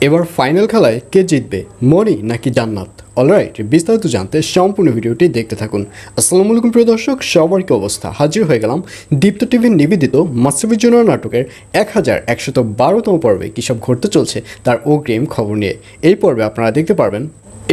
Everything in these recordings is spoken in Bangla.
এবার ফাইনাল খেলায় কে জিতবে, মনি নাকি জান্নাত? অলরাইট, বিস্তারিত জানতে সম্পূর্ণ ভিডিওটি দেখতে থাকুন। আসসালামু আলাইকুম প্রিয় দর্শক, সবার কি অবস্থা? হাজির হয়ে গেলাম দীপ্ত টিভির নিবেদিত মাশরাফি জুনিয়র নাটকের 1112তম পর্বে কী সব ঘটতে চলছে তার অগ্রিম খবর নিয়ে। এই পর্বে আপনারা দেখতে পারবেন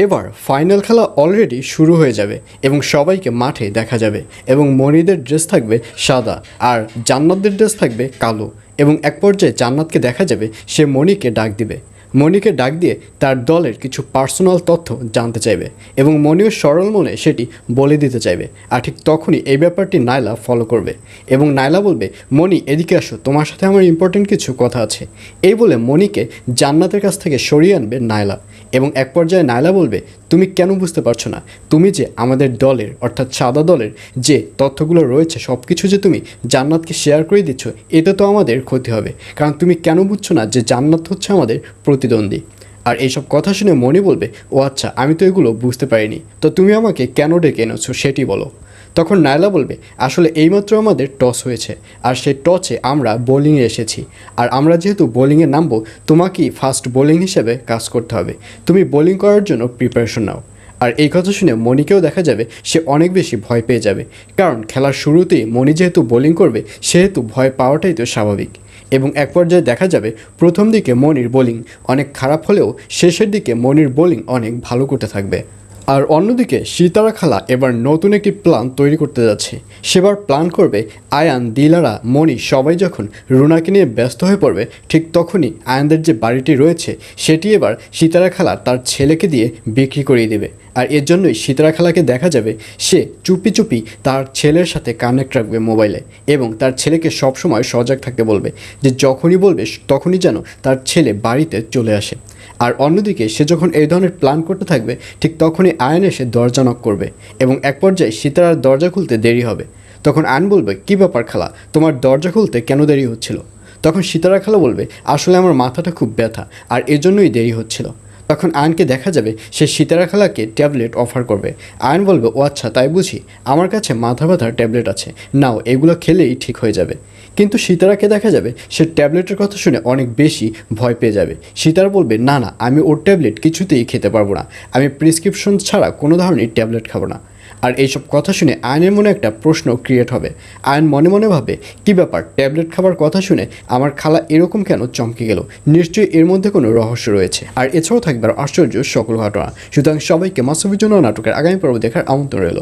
এবার ফাইনাল খেলা অলরেডি শুরু হয়ে যাবে এবং সবাইকে মাঠে দেখা যাবে এবং মনিদের ড্রেস থাকবে সাদা আর জান্নাতদের ড্রেস থাকবে কালো এবং এক পর্যায়ে জান্নাতকে দেখা যাবে সে মনিকে ডাক দিবে। মনিকে ডাক দিয়ে তার দলের কিছু পার্সোনাল তথ্য জানতে চাইবে এবং মনিও সরল মনে সেটি বলে দিতে চাইবে। আর ঠিক তখনই এই ব্যাপারটি নাইলা ফলো করবে এবং নাইলা বলবে, মনি এদিকে আসো, তোমার সাথে আমার ইম্পর্টেন্ট কিছু কথা আছে। এই বলে মনিকে জান্নাতের কাছ থেকে সরিয়ে আনবে নাইলা এবং এক পর্যায়ে নাইলা বলবে, তুমি কেন বুঝতে পারছো না? তুমি যে আমাদের দলের অর্থাৎ সাদা দলের যে তথ্যগুলো রয়েছে সব কিছু যে তুমি জান্নাতকে শেয়ার করে দিচ্ছ, এতে তো আমাদের ক্ষতি হবে। কারণ তুমি কেন বুঝছো না যে জান্নাত হচ্ছে আমাদের প্রতিদ্বন্দ্বী? আর এইসব কথা শুনে মনি বলবে, ও আচ্ছা, আমি তো এগুলো বুঝতে পারিনি, তো তুমি আমাকে কেন ডেকে এনেছো সেটি বলো। তখন নাইলা বলবে, আসলে এইমাত্র আমাদের টস হয়েছে আর সেই টসে আমরা বোলিংয়ে এসেছি, আর আমরা যেহেতু বোলিংয়ে নামবো, তোমাকেই ফার্স্ট বোলিং হিসেবে কাজ করতে হবে। তুমি বোলিং করার জন্য প্রিপারেশন নাও। আর এই কথা শুনে মনিকেও দেখা যাবে সে অনেক বেশি ভয় পেয়ে যাবে, কারণ খেলার শুরুতেই মনি যেহেতু বোলিং করবে সেহেতু ভয় পাওয়াটাই তো স্বাভাবিক। এবং এক পর্যায়ে দেখা যাবে প্রথম দিকে মনির বোলিং অনেক খারাপ হলেও শেষের দিকে মনির বোলিং অনেক ভালো করতে থাকবে। আর অন্যদিকে সিতারা খালা এবার নতুন একটি প্ল্যান তৈরি করতে যাচ্ছে। সেবার প্ল্যান করবে আয়ান, দিলারা, মনি সবাই যখন রুনাকে নিয়ে ব্যস্ত হয়ে পড়বে, ঠিক তখনই আয়ানদের যে বাড়িটি রয়েছে সেটি এবার সিতারা খালা তার ছেলেকে দিয়ে বিক্রি করিয়ে দেবে। আর এর জন্যই সিতারা খালাকে দেখা যাবে সে চুপি চুপি তার ছেলের সাথে কানেক্ট রাখবে মোবাইলে এবং তার ছেলেকে সবসময় সজাগ থাকতে বলবে যে যখনই বলবে তখনই যেন তার ছেলে বাড়িতে চলে আসে। আর অন্যদিকে সে যখন এই ধরনের প্ল্যান করতে থাকবে, ঠিক তখনই আয়ন এসে দরজা নক করবে এবং এক পর্যায়ে সিতারার দরজা খুলতে দেরি হবে। তখন আয়ন বলবে, কী ব্যাপার খালা, তোমার দরজা খুলতে কেন দেরি হচ্ছিল? তখন সিতারা খালা বলবে, আসলে আমার মাথাটা খুব ব্যথা আর এজন্যই দেরি হচ্ছিল। তখন আয়নকে দেখা যাবে সে সিতারা খালাকে ট্যাবলেট অফার করবে। আয়ন বলবে, ও আচ্ছা তাই বুঝি, আমার কাছে মাথা ব্যথার ট্যাবলেট আছে, নাও এগুলো খেলেই ঠিক হয়ে যাবে। কিন্তু সিতারাকে দেখা যাবে সে ট্যাবলেটের কথা শুনে অনেক বেশি ভয় পেয়ে যাবে। সিতারা বলবে, না না, আমি ওর ট্যাবলেট কিছুতেই খেতে পারবো না, আমি প্রেসক্রিপশন ছাড়া কোনো ধরনের ট্যাবলেট খাবো না। আর এইসব কথা শুনে আয়নের মনে একটা প্রশ্ন ক্রিয়েট হবে। আয়ন মনে মনে ভাবে, কী ব্যাপার, ট্যাবলেট খাবার কথা শুনে আমার খালা এরকম কেন চমকে গেল? নিশ্চয়ই এর মধ্যে কোনো রহস্য রয়েছে। আর এছাড়াও থাকবে আশ্চর্য সকল ঘটনা। সুতরাং সবাইকে মাশরাফি জুনিয়র নাটকের আগামী পর্ব দেখার আমন্ত্রণ রইল।